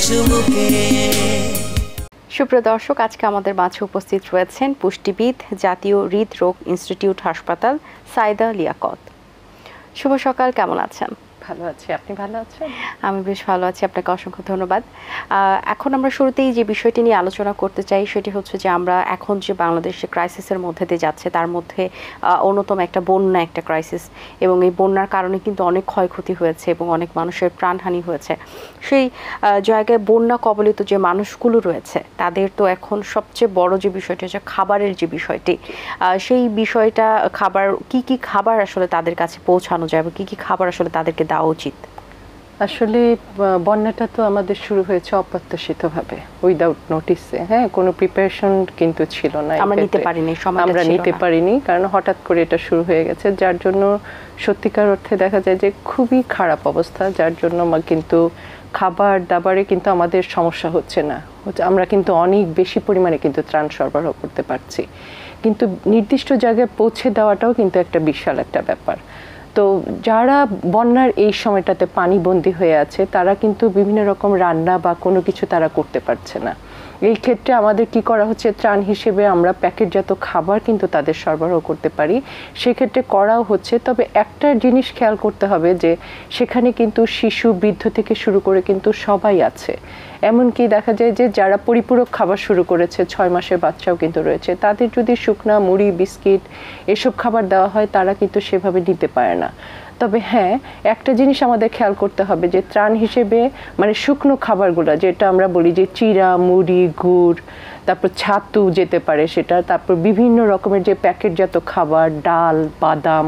চুমুকে। সুপ্রিয় দর্শক, আজকে আমাদের মাঝে উপস্থিত রয়েছেন পুষ্টিবিদ, জাতীয় হৃদরোগ ইনস্টিটিউট হাসপাতাল, সাইদা লিয়াকত। শুভ সকাল, কেমন আছেন? ভালো আছি, আপনি ভালো আছেন? আমি বেশ ভালো আছি, আপনাকে অসংখ্য ধন্যবাদ। এখন আমরা শুরুতেই যে বিষয়টি নিয়ে আলোচনা করতে চাই সেটি হচ্ছে যে আমরা এখন যে বাংলাদেশে ক্রাইসিসের মধ্যে দিয়ে যাচ্ছে তার মধ্যে অন্যতম একটা বন্যা, একটা ক্রাইসিস, এবং এই বন্যার কারণে কিন্তু অনেক ক্ষয়ক্ষতি হয়েছে এবং অনেক মানুষের প্রাণহানি হয়েছে। সেই জায়গায় বন্যা কবলিত যে মানুষগুলো রয়েছে তাদের তো এখন সবচেয়ে বড় যে বিষয়টি হচ্ছে খাবারের যে বিষয়টি, সেই বিষয়টা খাবার কি খাবার আসলে তাদের কাছে পৌঁছানো যায় বা কি খাবার আসলে তাদেরকে দেওয়া উচিত? আসলে বন্যাটা তো আমাদের শুরু হয়েছে অপ্রত্যাশিতভাবে, উইদাউট নোটিসে। হ্যাঁ, কোনো প্রিপারেশন কিন্তু ছিল না, আমরা নিতে পারিনি, কারণ হঠাৎ করে এটা শুরু হয়ে গেছে, যার জন্য সত্যিকার অর্থে দেখা যায় যে খুবই খারাপ অবস্থা, যার জন্য কিন্তু খাবার দাবারে কিন্তু আমাদের সমস্যা হচ্ছে না, আমরা কিন্তু অনেক বেশি পরিমাণে কিন্তু ত্রাণ সরবরাহ করতে পারছি, কিন্তু নির্দিষ্ট জায়গায় পৌঁছে দেওয়াটাও কিন্তু একটা বিশাল একটা ব্যাপার। তো যারা বন্যার এই সময়টাতে পানিবন্দী হয়ে আছে তারা কিন্তু বিভিন্ন রকম রান্না বা কোনো কিছু তারা করতে পারছে না। এই ক্ষেত্রে আমাদের কি করা হচ্ছে, ত্রাণ হিসেবে আমরা প্যাকেটজাত খাবার কিন্তু তাদের সরবরাহ করতে পারি, সেক্ষেত্রে করাও হচ্ছে। তবে একটা জিনিস খেয়াল করতে হবে যে সেখানে কিন্তু শিশু, বৃদ্ধ থেকে শুরু করে কিন্তু সবাই আছে। এমনকি দেখা যায় যে যারা পরিপূরক খাবার শুরু করেছে, 6 মাসের বাচ্চাও কিন্তু রয়েছে, তাদের যদি শুকনা মুড়ি, বিস্কিট এসব খাবার দেওয়া হয় তারা কিন্তু সেভাবে নিতে পারে না। তবে হ্যাঁ, একটা জিনিস আমাদের খেয়াল করতে হবে যে ত্রাণ হিসেবে মানে শুকনো খাবারগুলো, যেটা আমরা বলি যে চিড়া, মুড়ি, গুড়, তারপর ছাতু যেতে পারে সেটা, তারপর বিভিন্ন রকমের যে প্যাকেটজাত খাবার, ডাল, বাদাম,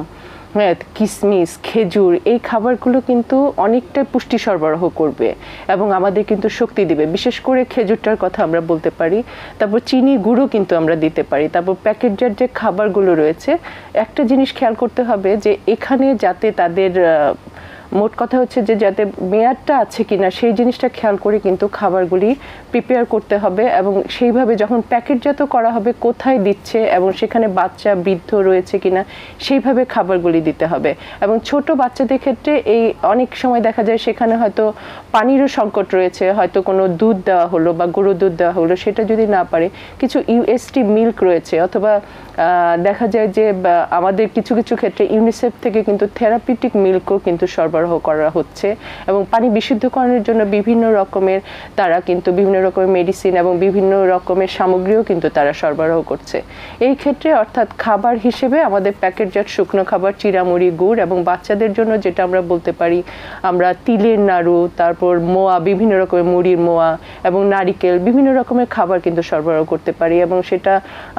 হ্যাঁ, কিশমিশ, খেজুর, এই খাবারগুলো কিন্তু অনেকটা পুষ্টি সরবরাহ করবে এবং আমাদের কিন্তু শক্তি দিবে। বিশেষ করে খেজুরটার কথা আমরা বলতে পারি। তারপর চিনি, গুঁড়ো কিন্তু আমরা দিতে পারি। তারপর প্যাকেটজাত যে খাবারগুলো রয়েছে, একটা জিনিস খেয়াল করতে হবে যে এখানে যাতে তাদের মোট কথা হচ্ছে যে যাতে মেয়াদটা আছে কিনা সেই জিনিসটা খেয়াল করে কিন্তু খাবারগুলি প্রিপেয়ার করতে হবে, এবং সেইভাবে যখন প্যাকেটজাত করা হবে কোথায় দিচ্ছে এবং সেখানে বাচ্চা, বৃদ্ধ রয়েছে কিনা সেইভাবে খাবারগুলি দিতে হবে। এবং ছোট বাচ্চাদের ক্ষেত্রে এই অনেক সময় দেখা যায় সেখানে হয়তো পানিরও সংকট রয়েছে, হয়তো কোনো দুধ দেওয়া হলো বা গরুর দুধ দেওয়া হলো, সেটা যদি না পারে কিছু ইউএসটি মিল্ক রয়েছে, অথবা দেখা যায় যে আমাদের কিছু কিছু ক্ষেত্রে ইউনিসেফ থেকে কিন্তু থেরাপিউটিক মিল্কও কিন্তু সরবরাহ করা হচ্ছে, এবং পানি বিশুদ্ধকরণের জন্য বিভিন্ন রকমের তারা কিন্তু বিভিন্ন রকমের মেডিসিন এবং বিভিন্ন রকমের সামগ্রীও কিন্তু তারা সরবরাহ করছে। এই ক্ষেত্রে অর্থাৎ খাবার হিসেবে আমাদের প্যাকেটজাত শুকনো খাবার, চিড়ামুড়ি, গুড়, এবং বাচ্চাদের জন্য যেটা আমরা বলতে পারি আমরা তিলের নাড়ু, তারপর মোয়া, বিভিন্ন রকমের মুড়ির মোয়া এবং নারিকেল, বিভিন্ন রকমের খাবার কিন্তু সরবরাহ করতে পারি, এবং সেটা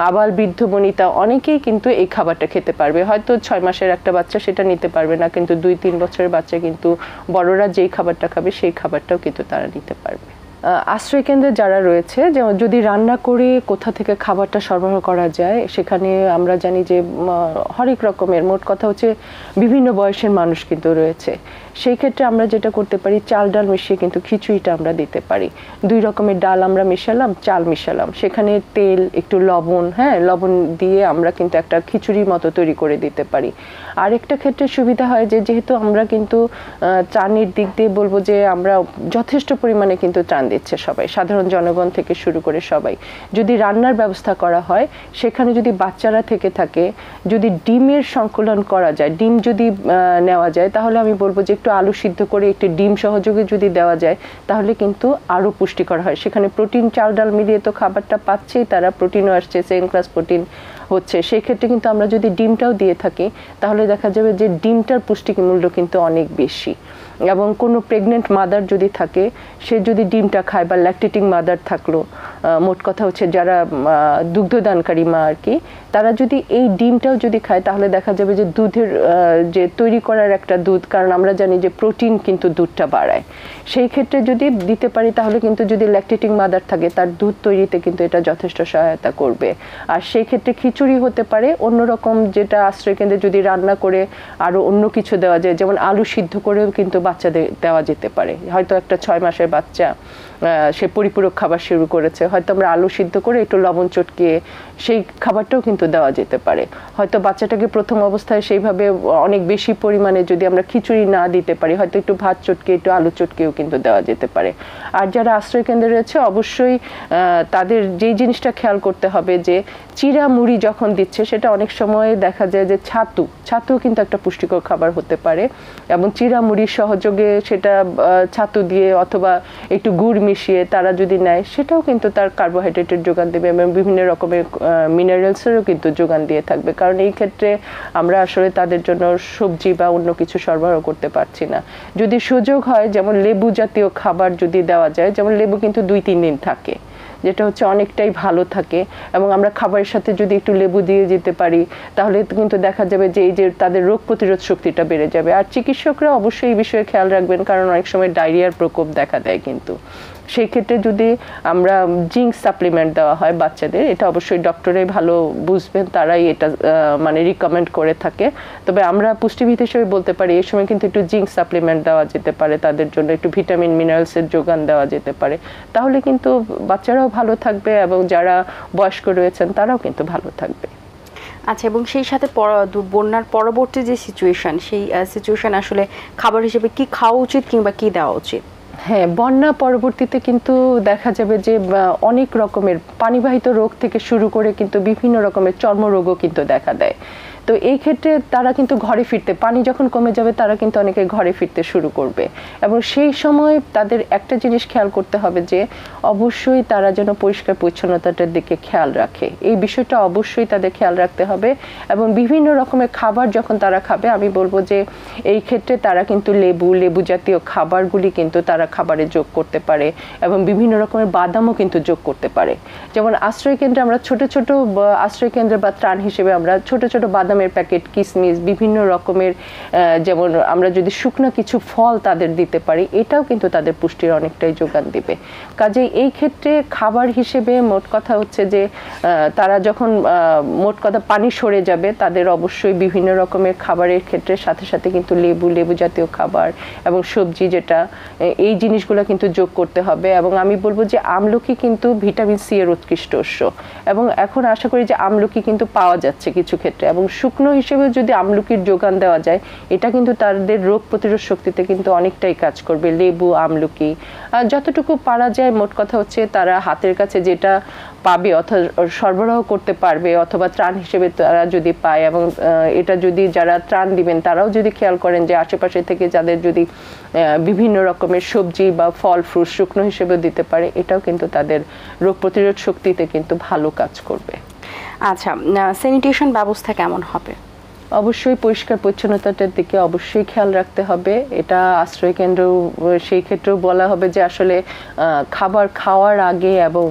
আবাল, বৃদ্ধ, বনিতা অনেকেই কিন্তু এই খাবারটা খেতে পারবে। হয়তো 6 মাসের একটা বাচ্চা সেটা নিতে পারবে না, কিন্তু 2-3 বছরের বাচ্চা কিন্তু বড়রা যেই খাবারটা খাবে সেই খাবারটাও কিন্তু তারা নিতে পারবে। আশ্রয় কেন্দ্রে যারা রয়েছে, যেমন যদি রান্না করে কোথা থেকে খাবারটা সরবরাহ করা যায়, সেখানে আমরা জানি যে হরেক রকমের, মোট কথা হচ্ছে বিভিন্ন বয়সের মানুষ কিন্তু রয়েছে। সেই ক্ষেত্রে আমরা যেটা করতে পারি, চাল ডাল মিশিয়ে কিন্তু খিচুড়িটা আমরা দিতে পারি। 2 রকমের ডাল আমরা মিশালাম, চাল মিশালাম, সেখানে তেল, একটু লবণ, হ্যাঁ, লবণ দিয়ে আমরা কিন্তু একটা খিচুড়ির মতো তৈরি করে দিতে পারি। আরেকটা ক্ষেত্রে সুবিধা হয় যে যেহেতু আমরা কিন্তু ত্রাণের দিক দিয়ে বলবো যে আমরা যথেষ্ট পরিমাণে কিন্তু ত্রাণ দিচ্ছে সবাই, সাধারণ জনগণ থেকে শুরু করে সবাই। যদি রান্নার ব্যবস্থা করা হয়, সেখানে যদি বাচ্চারা থেকে থাকে, যদি ডিমের সংকলন করা যায়, ডিম যদি নেওয়া যায়, তাহলে আমি বলবো যে একটু আলু সিদ্ধ করে একটি ডিম সহযোগে যদি দেওয়া যায় তাহলে কিন্তু আরও পুষ্টিকর হয়। সেখানে প্রোটিন, চাল ডাল মিলিয়ে তো খাবারটা পাচ্ছেই তারা, প্রোটিনও আসছে, সেকেন্ড ক্লাস প্রোটিন হচ্ছে। সেই ক্ষেত্রে কিন্তু আমরা যদি ডিমটাও দিয়ে থাকি তাহলে দেখা যাবে যে ডিমটার পুষ্টিক মূল্য কিন্তু অনেক বেশি। এবং কোনো প্রেগনেন্ট মাদার যদি থাকে, সে যদি ডিমটা খায়, বা ল্যাকটেটিং মাদার থাকলো, মোট কথা হচ্ছে যারা দুগ্ধদানকারী মা আর কি, তারা যদি এই ডিমটাও যদি খায় তাহলে দেখা যাবে যে দুধের যে তৈরি করার একটা দুধ, কারণ আমরা জানি যে প্রোটিন কিন্তু দুধটা বাড়ায়, সেই ক্ষেত্রে যদি দিতে পারি তাহলে কিন্তু যদি ল্যাকটেটিং মাদার থাকে তার দুধ তৈরিতে কিন্তু এটা যথেষ্ট সহায়তা করবে। আর সেই ক্ষেত্রে খিচুড়ি হতে পারে, অন্যরকম যেটা আশ্রয়কেন্দ্রে যদি রান্না করে আরও অন্য কিছু দেওয়া যায়, যেমন আলু সিদ্ধ করেও কিন্তু বাচ্চাদের দেওয়া যেতে পারে। হয়তো একটা 6 মাসের বাচ্চা সে পরিপূরক খাবার শুরু করেছে, হয়তো আমরা আলু সিদ্ধ করে একটু লবণ চটকিয়ে সেই খাবারটাও কিন্তু দেওয়া যেতে পারে। হয়তো বাচ্চাটাকে প্রথম অবস্থায় সেইভাবে অনেক বেশি পরিমাণে যদি আমরা খিচুড়ি না দিতে পারি, হয়তো একটু ভাত চটকে একটু আলু চটকেও কিন্তু দেওয়া যেতে পারে। আর যারা আশ্রয় কেন্দ্রে রয়েছে অবশ্যই তাদের যেই জিনিসটা খেয়াল করতে হবে যে চিড়া মুড়ি যখন দিচ্ছে সেটা অনেক সময় দেখা যায় যে ছাতু কিন্তু একটা পুষ্টিকর খাবার হতে পারে, এবং চিড়া মুড়ির সহযোগে সেটা ছাতু দিয়ে অথবা একটু গুড় মিশিয়ে তারা যদি নেয় সেটাও কিন্তু তার কার্বোহাইড্রেটের যোগান দেবে এবং বিভিন্ন রকমের মিনারেলসেরও কিন্তু যোগান দিয়ে থাকবে। কারণ এই ক্ষেত্রে আমরা আসলে তাদের জন্য সবজি বা অন্য কিছু সরবরাহ করতে পারছি না। যদি সুযোগ হয় যেমন লেবু জাতীয় খাবার যদি দেওয়া যায়, যেমন লেবু কিন্তু 2-3 দিন থাকে, যেটা হচ্ছে অনেকটাই ভালো থাকে, এবং আমরা খাবারের সাথে যদি একটু লেবু দিয়ে যেতে পারি তাহলে কিন্তু দেখা যাবে যে এই যে তাদের রোগ প্রতিরোধ শক্তিটা বেড়ে যাবে। আর চিকিৎসকরা অবশ্যই এই বিষয়ে খেয়াল রাখবেন, কারণ অনেক সময় ডায়রিয়ার প্রকোপ দেখা দেয়, কিন্তু সেই ক্ষেত্রে যদি আমরা জিঙ্ক সাপ্লিমেন্ট দেওয়া হয় বাচ্চাদের, এটা অবশ্যই ডক্টরাই ভালো বুঝবেন, তারাই এটা মানে রিকমেন্ড করে থাকে। তবে আমরা পুষ্টিবিদ হিসেবে বলতে পারি এই সময় কিন্তু একটু জিঙ্ক সাপ্লিমেন্ট দেওয়া যেতে পারে, তাদের জন্য একটু ভিটামিন মিনারেলসের যোগান দেওয়া যেতে পারে, তাহলে কিন্তু বাচ্চারাও ভালো থাকবে এবং যারা বয়স্ক রয়েছেন তারাও কিন্তু ভালো থাকবে। আচ্ছা, এবং সেই সাথে বন্যার পরবর্তী যে সিচুয়েশন, সেই সিচুয়েশন আসলে খাবার হিসেবে কি খাওয়া উচিত কিংবা কি দেওয়া উচিত? হ্যাঁ, বন্যা পরবর্তীতে কিন্তু দেখা যাবে যে অনেক রকমের পানিবাহিত রোগ থেকে শুরু করে কিন্তু বিভিন্ন রকমের চর্মরোগও কিন্তু দেখা দেয়। তো এই ক্ষেত্রে তারা কিন্তু ঘরে ফিরতে, পানি যখন কমে যাবে তারা কিন্তু অনেকে ঘরে ফিরতে শুরু করবে, এবং সেই সময় তাদের একটা জিনিস খেয়াল করতে হবে যে অবশ্যই তারা যেন পরিষ্কার পরিচ্ছন্নতাটার দিকে খেয়াল রাখে। এই বিষয়টা অবশ্যই তাদের খেয়াল রাখতে হবে, এবং বিভিন্ন রকমের খাবার যখন তারা খাবে আমি বলবো যে এই ক্ষেত্রে তারা কিন্তু লেবু জাতীয় খাবারগুলি কিন্তু তারা খাবারে যোগ করতে পারে, এবং বিভিন্ন রকমের বাদামও কিন্তু যোগ করতে পারে। যেমন আশ্রয় কেন্দ্রে আমরা ছোট আশ্রয় কেন্দ্রে বা ত্রাণ হিসেবে আমরা ছোট বাদামের প্যাকেট, কিশমিশ, বিভিন্ন রকমের যেমন আমরা যদি শুকনো কিছু ফল তাদের দিতে পারি, এটাও কিন্তু তাদের পুষ্টির অনেকটাই যোগান দিবে। কাজেই এই ক্ষেত্রে খাবার হিসেবে মোট কথা হচ্ছে যে তারা যখন মোট কথা পানি সরে যাবে তাদের অবশ্যই বিভিন্ন রকমের খাবারের ক্ষেত্রে সাথে সাথে কিন্তু লেবু জাতীয় খাবার এবং সবজি, যেটা এই জিনিসগুলো কিন্তু যোগ করতে হবে। এবং আমি বলবো যে আমলকি কিন্তু ভিটামিন সি এর উৎকৃষ্ট উৎস, এবং এখন আশা করি যে আমলকি কিন্তু পাওয়া যাচ্ছে কিছু ক্ষেত্রে, এবং শুকনো হিসেবে যদি আমলকির যোগান দেওয়া যায় এটা কিন্তু তাদের রোগ প্রতিরোধ শক্তিতে কিন্তু অনেকটাই কাজ করবে। লেবু, আমলকি যতটুকু পারা যায়, মোট কথা হচ্ছে তারা হাতের কাছে যেটা পাবে অথবা সরবরাহ করতে পারবে অথবা ত্রাণ হিসেবে তারা যদি পায়, এবং এটা যদি যারা ত্রাণ দিবেন তারাও যদি খেয়াল করেন যে আশেপাশে থেকে যাদের যদি বিভিন্ন রকমের সবজি বা ফল ফ্রুট শুকনো হিসেবে দিতে পারে, এটাও কিন্তু তাদের রোগ প্রতিরোধ শক্তিতে কিন্তু ভালো কাজ করবে। আচ্ছা, স্যানিটেশন ব্যবস্থা কেমন হবে? অবশ্যই পরিষ্কার পরিচ্ছন্নতাটার দিকে অবশ্যই খেয়াল রাখতে হবে। এটা আশ্রয় কেন্দ্র সেই ক্ষেত্রেও বলা হবে যে আসলে খাবার খাওয়ার আগে এবং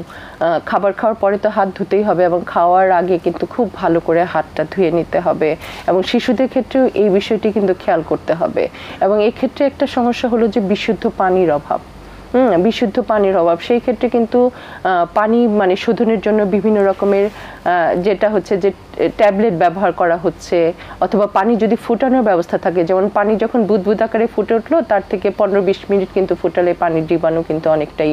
খাবার খাওয়ার পরে তো হাত ধুতেই হবে, এবং খাওয়ার আগে কিন্তু খুব ভালো করে হাতটা ধুয়ে নিতে হবে, এবং শিশুদের ক্ষেত্রেও এই বিষয়টি কিন্তু খেয়াল করতে হবে। এবং এই ক্ষেত্রে একটা সমস্যা হলো যে বিশুদ্ধ পানির অভাব। বিশুদ্ধ পানির অভাব, সেই ক্ষেত্রে কিন্তু পানি মানে শোধনের জন্য বিভিন্ন রকমের যেটা হচ্ছে যে ট্যাবলেট ব্যবহার করা হচ্ছে, অথবা পানি যদি ফুটানোর ব্যবস্থা থাকে, যেমন পানি যখন বুদবুদ আকারে ফুটে উঠলো তার থেকে 15-20 মিনিট কিন্তু ফুটালে পানির জীবাণু কিন্তু অনেকটাই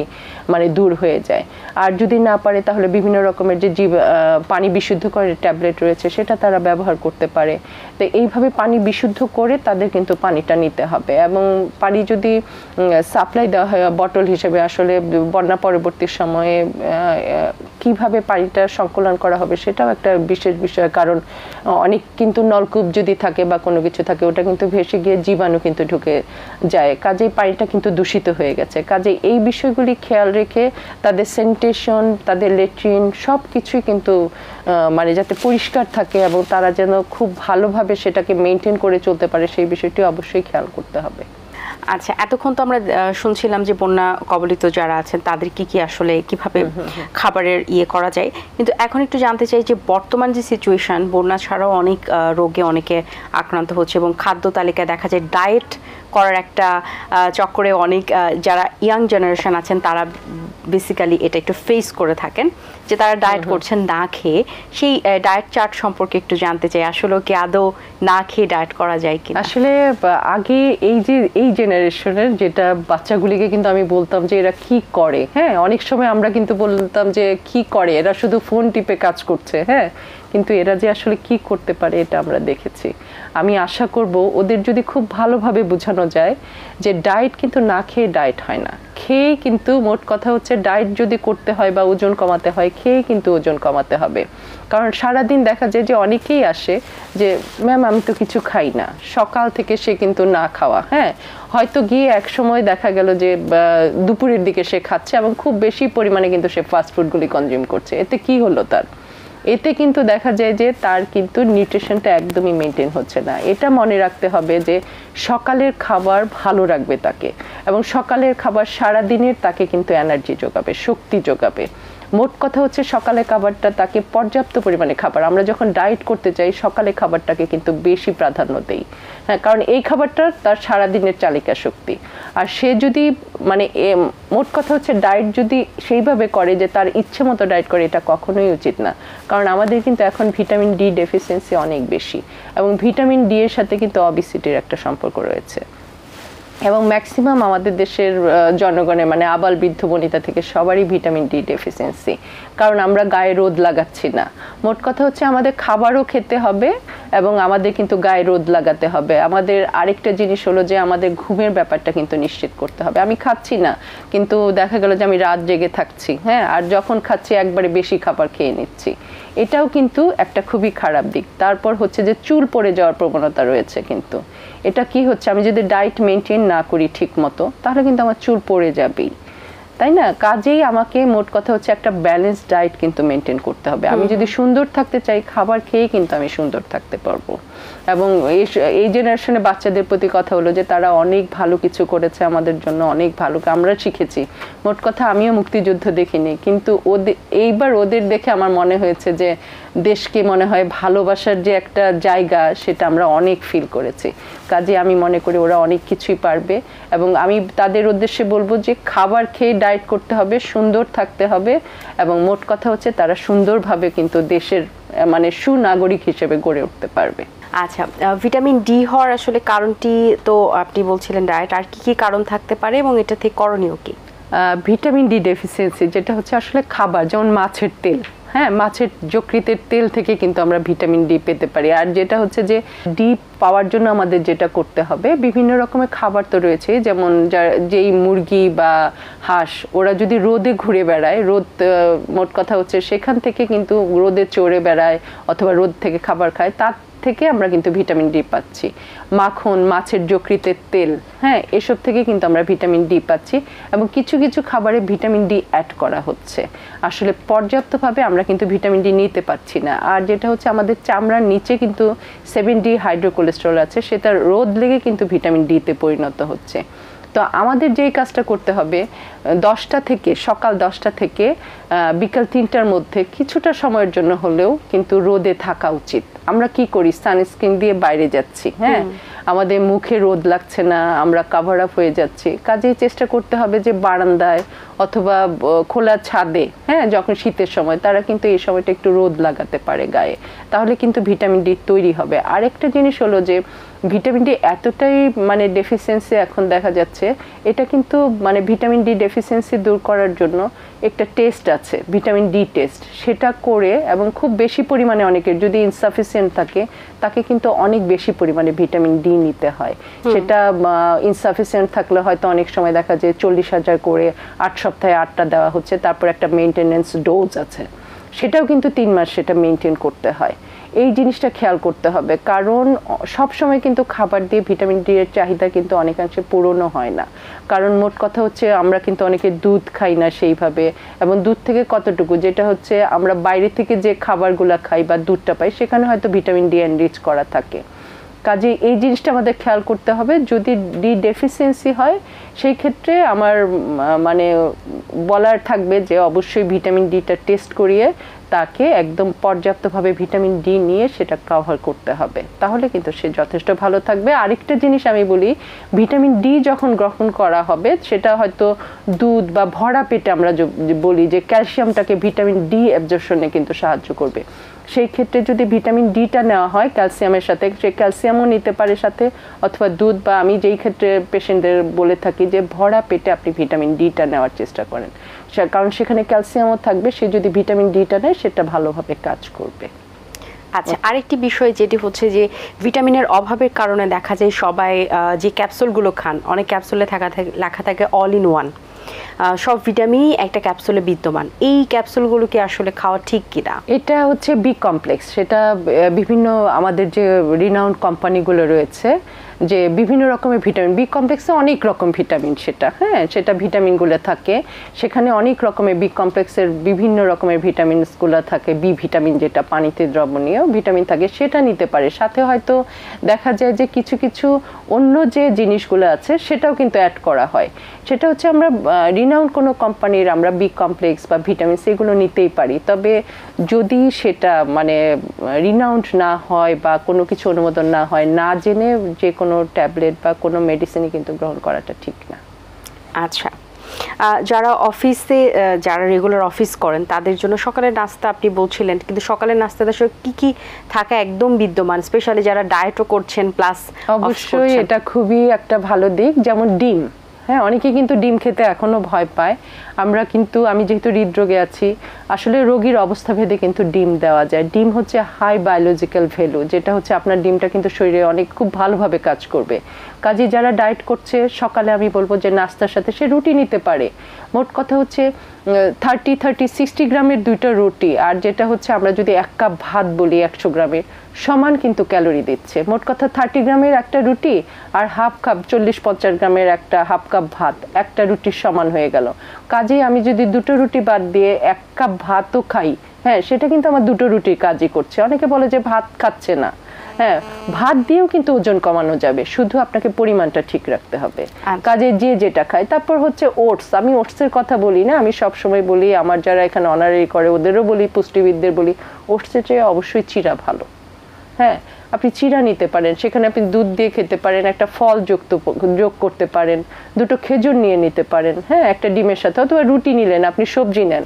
মানে দূর হয়ে যায়। আর যদি না পারে তাহলে বিভিন্ন রকমের যে পানি বিশুদ্ধ করে ট্যাবলেট রয়েছে সেটা তারা ব্যবহার করতে পারে। তো এইভাবে পানি বিশুদ্ধ করে তাদের কিন্তু পানিটা নিতে হবে, এবং পানি যদি সাপ্লাই দেওয়া হয় বটল হিসেবে, আসলে বন্যা পরবর্তী সময়ে কিভাবে পানিটা সংকলন করা হবে সেটাও একটা বিশেষ বিষয়, কারণ অনেক কিন্তু নলকূপ যদি থাকে বা কোনো কিছু থাকে ওটা কিন্তু ভেসে গিয়ে জীবাণু কিন্তু ঢুকে যায়, কাজেই পানিটা কিন্তু দূষিত হয়ে গেছে। কাজেই এই বিষয়গুলি খেয়াল রেখে তাদের স্যানিটেশন, তাদের লেট্রিন সব কিছুই কিন্তু মানে যাতে পরিষ্কার থাকে এবং তারা যেন খুব ভালোভাবে সেটাকে মেনটেন করে চলতে পারে, সেই বিষয়টি অবশ্যই খেয়াল করতে হবে। আচ্ছা, এতক্ষণ তো আমরা শুনছিলাম যে বন্যা কবলিত যারা আছেন তাদের কি আসলে কিভাবে খাবারের করা যায়, কিন্তু এখন একটু জানতে চাই যে বর্তমান যে সিচুয়েশন, বন্যা ছাড়াও অনেক রোগে অনেকে আক্রান্ত হচ্ছে এবং খাদ্য তালিকায় দেখা যায় ডায়েট করার একটা চক্করে অনেক যারা ইয়াং জেনারেশন আছেন তারা বেসিক্যালি এটা একটু ফেস করে থাকেন, যে তারা ডায়েট করছেন না খেয়ে। সেই ডায়েট চার্ট সম্পর্কে একটু জানতে চাই, আসলে কি আদৌ না খেয়ে ডায়েট করা যায় কি? আসলে আগে এই জেনারেশনের যেটা বাচ্চাগুলিকে কিন্তু আমি বলতাম যে এরা কি করে, হ্যাঁ অনেক সময় আমরা কিন্তু বলতাম যে কি করে, এরা শুধু ফোন টিপে কাজ করছে, হ্যাঁ কিন্তু এরা যে আসলে কি করতে পারে এটা আমরা দেখেছি। আমি আশা করব ওদের যদি খুব ভালোভাবে বোঝানো যায় যে ডায়েট কিন্তু না খেয়ে ডায়েট হয় না, খেয়ে কিন্তু মোট কথা হচ্ছে ডায়েট যদি করতে হয় বা ওজন কমাতে হয় খেয়ে কিন্তু ওজন কমাতে হবে। কারণ সারাদিন দেখা যায় যে অনেকেই আসে যে ম্যাম আমি তো কিছু খাই না, সকাল থেকে সে কিন্তু না খাওয়া, হ্যাঁ হয়তো গিয়ে এক সময় দেখা গেল যে দুপুরের দিকে সে খাচ্ছে এবং খুব বেশি পরিমাণে কিন্তু সে ফাস্টফুডগুলি কনজিউম করছে। এতে কি হলো তার? এতে কিন্তু দেখা যায় যে তার কিন্তু নিউট্রিশনটা একদমই মেনটেন হচ্ছে না। এটা মনে রাখতে হবে যে সকালের খাবার ভালো রাখবে তাকে, এবং সকালের খাবার সারা দিনের তাকে কিন্তু এনার্জি যোগাবে, শক্তি যোগাবে। মোট কথা হচ্ছে সকালে খাবারটা তাকে পর্যাপ্ত পরিমাণে খাবার, আমরা যখন ডায়েট করতে চাই সকালে খাবারটাকে কিন্তু বেশি প্রাধান্য দেই, হ্যাঁ কারণ এই খাবারটা তার সারাদিনের চালিকা শক্তি। আর সে যদি মানে মোট কথা হচ্ছে ডায়েট যদি সেইভাবে করে যে তার ইচ্ছে মতো ডায়েট করে, এটা কখনোই উচিত না। কারণ আমাদের কিন্তু এখন ভিটামিন ডি ডেফিসিয়েন্সি অনেক বেশি, এবং ভিটামিন ডি এর সাথে কিন্তু অবিসিটির একটা সম্পর্ক রয়েছে। এবং ম্যাক্সিমাম আমাদের দেশের জনগণের মানে আবাল বৃদ্ধ বনিতা থেকে সবারই ভিটামিন ডি ডেফিসিয়েন্সি, কারণ আমরা গায়ে রোদ লাগাচ্ছি না। মোট কথা হচ্ছে আমাদের খাবারও খেতে হবে এবং আমাদের কিন্তু গায়ে রোদ লাগাতে হবে। আমাদের আরেকটা জিনিস হলো যে আমাদের ঘুমের ব্যাপারটা কিন্তু নিশ্চিত করতে হবে। আমি খাচ্ছি না কিন্তু দেখা গেল যে আমি রাত জেগে থাকছি, হ্যাঁ আর যখন খাচ্ছি একবারে বেশি খাবার খেয়ে নিচ্ছি, এটাও কিন্তু একটা খুবই খারাপ দিক। তারপর হচ্ছে যে চুল পড়ে যাওয়ার প্রবণতা রয়েছে, কিন্তু এটা কি হচ্ছে আমি যদি ডায়েট মেনটেন না করি ঠিক মতো তাহলে কিন্তু আমার চুল পড়ে যাবেই, তাই না? কাজেই আমাকে মোট কথা হচ্ছে একটা ব্যালেন্স ডায়েট কিন্তু মেনটেন করতে হবে। আমি যদি সুন্দর থাকতে চাই খাবার খেয়ে কিন্তু আমি সুন্দর থাকতে পারবো। এবং এই জেনারেশনে বাচ্চাদের প্রতি কথা হলো যে তারা অনেক ভালো কিছু করেছে আমাদের জন্য, অনেক ভালো আমরা শিখেছি। মোট কথা আমিও মুক্তিযুদ্ধ দেখিনি, কিন্তু এইবার ওদের দেখে আমার মনে হয়েছে যে দেশকে মনে হয় ভালোবাসার যে একটা জায়গা সেটা আমরা অনেক ফিল করেছি। কাজে আমি মনে করি ওরা অনেক কিছুই পারবে, এবং আমি তাদের উদ্দেশ্যে বলবো যে খাবার খেয়ে ডায়েট করতে হবে, সুন্দর থাকতে হবে, এবং মোট কথা হচ্ছে তারা সুন্দরভাবে কিন্তু দেশের মানে সুনাগরিক হিসেবে গড়ে উঠতে পারবে। আচ্ছা, ভিটামিন ডি হওয়ার আসলে কারণটি তো আপনি বলছিলেন ডায়েট, আর কি কি কারণ থাকতে পারে এবং এটা থেকে করণীয় কি? ভিটামিন ডি ডেফিসিয়েন্সি যেটা হচ্ছে আসলে খাবার, যেমন মাছের তেল, হ্যাঁ মাছের যকৃতের তেল থেকে কিন্তু আমরা ভিটামিন ডি পেতে পারি। আর যেটা হচ্ছে যে ডি পাওয়ার জন্য আমাদের যেটা করতে হবে, বিভিন্ন রকমের খাবার তো রয়েছে, যেমন যেই মুরগি বা হাঁস ওরা যদি রোদে ঘুরে বেড়ায়, রোদ মোট কথা হচ্ছে সেখান থেকে কিন্তু রোদে চড়ে বেড়ায় অথবা রোদ থেকে খাবার খায়, তার থেকে আমরা কিন্তু ভিটামিন ডি পাচ্ছি। মাখন, মাছের যকৃতের তেল, হ্যাঁ এসব থেকে কিন্তু আমরা ভিটামিন ডি পাচ্ছি, এবং কিছু কিছু খাবারে ভিটামিন ডি অ্যাড করা হচ্ছে। আসলে পর্যাপ্তভাবে আমরা কিন্তু ভিটামিন ডি নিতে পারছি না। আর যেটা হচ্ছে আমাদের চামড়ার নিচে কিন্তু 7D হাইড্রোকোলেস্টেরল আছে, সেটা রোদ লেগে কিন্তু ভিটামিন ডিতে পরিণত হচ্ছে। তো আমাদের যেই কাজটা করতে হবে, 10টা থেকে সকাল 10টা থেকে বিকাল 3টার মধ্যে কিছুটা সময়ের জন্য হলেও কিন্তু রোদে থাকা উচিত। আমরা কি করি, সানস্ক্রিন দিয়ে বাইরে যাচ্ছি, হ্যাঁ আমাদের মুখে রোদ লাগছে না, আমরা কাভার আপ হয়ে যাচ্ছি। কাজেই চেষ্টা করতে হবে যে বারান্দায় অথবা খোলা ছাদে, হ্যাঁ যখন শীতের সময় তারা কিন্তু এই সময়টা একটু রোদ লাগাতে পারে গায়ে, তাহলে কিন্তু ভিটামিন ডি তৈরি হবে। আরেকটা জিনিস হলো যে ভিটামিন ডি এতটাই মানে ডেফিসিয়েন্সি এখন দেখা যাচ্ছে, এটা কিন্তু মানে ভিটামিন ডি ডেফিসিয়েন্সি দূর করার জন্য একটা টেস্ট আছে, ভিটামিন ডি টেস্ট, সেটা করে এবং খুব বেশি পরিমাণে অনেকের যদি ইনসাফিসিয়েন্ট থাকে তাকে কিন্তু অনেক বেশি পরিমাণে ভিটামিন ডি নিতে হয়। সেটা ইনসাফিসিয়েন্ট থাকলে হয়তো অনেক সময় দেখা যায় 40,000 করে 8 সপ্তাহে 8টা দেওয়া হচ্ছে, তারপর একটা মেইনটেনেন্স ডোজ আছে, সেটাও কিন্তু 3 মাস সেটা মেনটেন করতে হয়। এই জিনিসটা খেয়াল করতে হবে, কারণ সব সময় কিন্তু খাবার দিয়ে ভিটামিন ডি এর চাহিদা কিন্তু অনেকাংশে পূরণও হয় না। কারণ মোট কথা হচ্ছে আমরা কিন্তু অনেকে দুধ খাই না সেইভাবে, এবং দুধ থেকে কতটুকু, যেটা হচ্ছে আমরা বাইরে থেকে যে খাবারগুলো খাই বা দুধটা পাই সেখানে হয়তো ভিটামিন ডি এনরিচ করা থাকে। কাজে এই জিনিসটা আমাদের খেয়াল করতে হবে। যদি ডি ডেফিসিয়েন্সি হয় সেই ক্ষেত্রে আমার মানে বলার থাকবে যে অবশ্যই ভিটামিন ডিটা টেস্ট করিয়ে তাকে একদম পর্যাপ্তভাবে ভিটামিন ডি নিয়ে সেটা কভার করতে হবে, তাহলে কিন্তু সে যথেষ্ট ভালো থাকবে। আরেকটা জিনিস আমি বলি, ভিটামিন ডি যখন গ্রহণ করা হবে সেটা হয়তো দুধ বা ভরা পেটে আমরা বলি যে ক্যালসিয়ামটাকে ভিটামিন ডি অ্যাবজর্পশনে কিন্তু সাহায্য করবে, সেই ক্ষেত্রে যদি ভিটামিন ডিটা নেওয়া হয় ক্যালসিয়ামের সাথে, সে ক্যালসিয়ামও নিতে পারে সাথে, অথবা দুধ, বা আমি যেই ক্ষেত্রে পেশেন্টদের বলে থাকি যে ভরা পেটে আপনি ভিটামিন ডিটা নেওয়ার চেষ্টা করেন, কারণ সেখানে ক্যালসিয়ামও থাকবে, সে যদি ভিটামিন ডিটা নেয় সেটা ভালোভাবে কাজ করবে। আচ্ছা, আরেকটি বিষয় যেটি হচ্ছে যে ভিটামিনের অভাবের কারণে দেখা যায় সবাই যে ক্যাপসুলগুলো খান, অনেক ক্যাপসুলে লেখা থাকে অল ইন ওয়ান, সব ভিটামিনই একটা ক্যাপসুলে বিদ্যমান, এই ক্যাপসুলগুলো কি আসলে খাওয়া ঠিক কিনা? এটা হচ্ছে বি কমপ্লেক্স, সেটা বিভিন্ন আমাদের যে রিনাউন্ড কোম্পানিগুলো রয়েছে যে বিভিন্ন রকমের ভিটামিন, বি কমপ্লেক্সে অনেক রকম ভিটামিন, সেটা হ্যাঁ সেটা ভিটামিনগুলো থাকে, সেখানে অনেক রকমের বি কমপ্লেক্সের বিভিন্ন রকমের ভিটামিনসগুলো থাকে, বি ভিটামিন যেটা পানিতে দ্রবণীয় ভিটামিন থাকে সেটা নিতে পারে, সাথে হয়তো দেখা যায় যে কিছু কিছু অন্য যে জিনিসগুলো আছে সেটাও কিন্তু অ্যাড করা হয়, সেটা হচ্ছে আমরা রিনাউন্ড কোনো কোম্পানির আমরা বি কমপ্লেক্স বা ভিটামিন সেগুলো নিতেই পারি, তবে যদি সেটা মানে রিনাউন্ড না হয় বা কোনো কিছু অনুমোদন না হয়, না জেনে যে কোনো ট্যাবলেট বা কোনো মেডিসিনই কিন্তু গ্রহণ করাটা ঠিক না। আচ্ছা, যারা অফিসে যারা রেগুলার অফিস করেন তাদের জন্য সকালের নাস্তা আপনি বলছিলেন, কিন্তু সকালের নাস্তাতে আসলে কি কি থাকা একদম বিদ্যমান, স্পেশালি যারা ডায়েটও করছেন প্লাস? অবশ্যই এটা খুবই একটা ভালো দিক, যেমন ডিম, হ্যাঁ অনেকে কিন্তু ডিম খেতে এখনো ভয় পায়, আমরা কিন্তু আমি যেহেতু হৃদরোগে আছি, আসলে রোগীর অবস্থা ভেদে কিন্তু ডিম দেওয়া যায়, ডিম হচ্ছে হাই বায়োলজিক্যাল ভ্যালু, যেটা হচ্ছে আপনার ডিমটা কিন্তু শরীরে অনেক খুব ভালোভাবে কাজ করবে, কাজে যারা ডায়েট করছে সকালে আমি বলবো যে নাস্তার সাথে সে রুটি নিতে পারে, মোট কথা হচ্ছে 30-60 গ্রামের 2টা রুটি, আর যেটা হচ্ছে আমরা যদি 1 কাপ ভাত বলি 100 গ্রামের সমান কিন্তু ক্যালোরি দিচ্ছে, মোট কথা 30 গ্রামের একটা রুটি আর হাফ কাপ 40-50 গ্রামের একটা হাফ কাপ ভাত একটা রুটির সমান হয়ে গেল, কাজেই আমি যদি 2টো রুটি বাদ দিয়ে 1 কাপ ভাতও খাই, হ্যাঁ সেটা কিন্তু আমার 2টো রুটির কাজই করছে। অনেকে বলে যে ভাত খাচ্ছে না, হ্যাঁ ভাত দিয়েও কিন্তু ওজন কমানো যাবে, শুধু আপনাকে পরিমাণটা ঠিক রাখতে হবে, কাজে যে যেটা খায়। তারপর হচ্ছে ওটস, আমি ওটসের কথা বলি না, আমি সব সময় বলি আমার যারা এখানে অনারারি করে ওদেরও বলি, পুষ্টিবিদদের বলি, ওটসের চেয়ে অবশ্যই চিড়া ভালো, হ্যাঁ আপনি চিড়া নিতে পারেন, সেখানে আপনি দুধ দিয়ে খেতে পারেন, একটা ফল যোগ করতে পারেন, 2টো খেজুর নিয়ে নিতে পারেন, হ্যাঁ একটা ডিমের সাথে, অথবা রুটি নিলেন, আপনি সবজি নেন,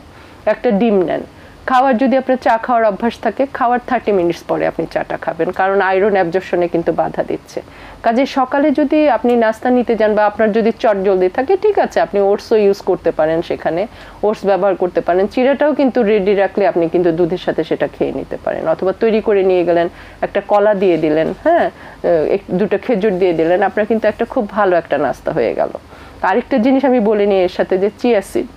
একটা ডিম নেন, খাওয়ার যদি আপনার চা খাওয়ার অভ্যাস থাকে খাওয়ার 30 মিনিটস পরে আপনি চাটা খাবেন, কারণ আয়রন অ্যাবজর্পশনে কিন্তু বাধা দিচ্ছে, কাজে সকালে যদি আপনি নাস্তা নিতে যান বা আপনার যদি চট জলদি থাকে ঠিক আছে আপনি ওটসও ইউজ করতে পারেন, সেখানে ওটস ব্যবহার করতে পারেন, চিড়াটাও কিন্তু রেডি রাখলে আপনি কিন্তু দুধের সাথে সেটা খেয়ে নিতে পারেন, অথবা তৈরি করে নিয়ে গেলেন, একটা কলা দিয়ে দিলেন, হ্যাঁ 2টো খেজুর দিয়ে দিলেন, আপনার কিন্তু একটা খুব ভালো একটা নাস্তা হয়ে গেল। আরেকটা জিনিস আমি বলে নিই এর সাথে, যে চিয়া সিড,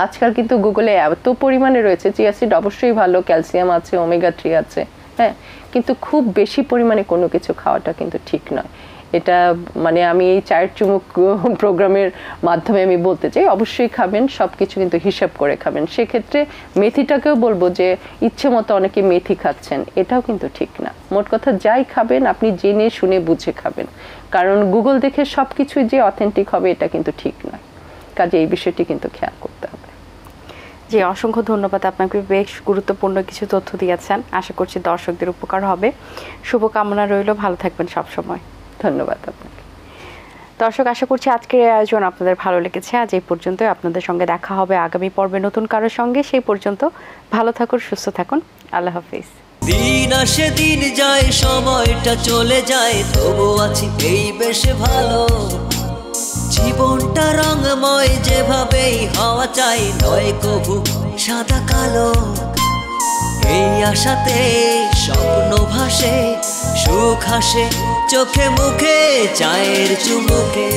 আজকাল কিন্তু গুগলে এত পরিমাণে রয়েছে, চিয়া সিড অবশ্যই ভালো, ক্যালসিয়াম আছে, ওমেগা 3 আছে, হ্যাঁ কিন্তু খুব বেশি পরিমাণে কোনো কিছু খাওয়াটা কিন্তু ঠিক নয়, এটা মানে আমি এই চায়ের চুমুক প্রোগ্রামের মাধ্যমে আমি বলতে চাই, অবশ্যই খাবেন, সব কিছু কিন্তু হিসাব করে খাবেন, সেক্ষেত্রে মেথিটাকেও বলবো যে ইচ্ছে মতো অনেকে মেথি খাচ্ছেন, এটাও কিন্তু ঠিক না, মোট কথা যাই খাবেন আপনি জেনে শুনে বুঝে খাবেন, কারণ গুগল দেখে সব কিছুই যে অথেন্টিক হবে এটা কিন্তু ঠিক নয়, কাজে এই বিষয়টি কিন্তু খেয়াল করতে হবে। জি, অসংখ্য ধন্যবাদ আপনাকে, বেশ গুরুত্বপূর্ণ কিছু তথ্য দিয়েছেন, আশা করছি দর্শকদের উপকার হবে, শুভকামনা রইল, ভালো থাকবেন সব সময়। ধন্যবাদ আপনাকে। দর্শক, আশা করছি আজকের আয়োজন আপনাদের ভালো লেগেছে, আজ এই পর্যন্ত, আপনাদের সঙ্গে দেখা হবে আগামী পর্বে নতুন কারোর সঙ্গে, সেই পর্যন্ত ভালো থাকুন, সুস্থ থাকুন, আল্লাহ হাফিজ। দিন আসে দিন যায় সময়টা চলে যায়, তবু আছি এই বেশ ভালো, জীবনটা রঙময় যেভাবেই হওয়া চাই, নয় কবু সাদা কালো, এই আশাতে স্বপ্ন ভাসে, সুখ হাসে চোখে মুখে চায়ের চুমুকে।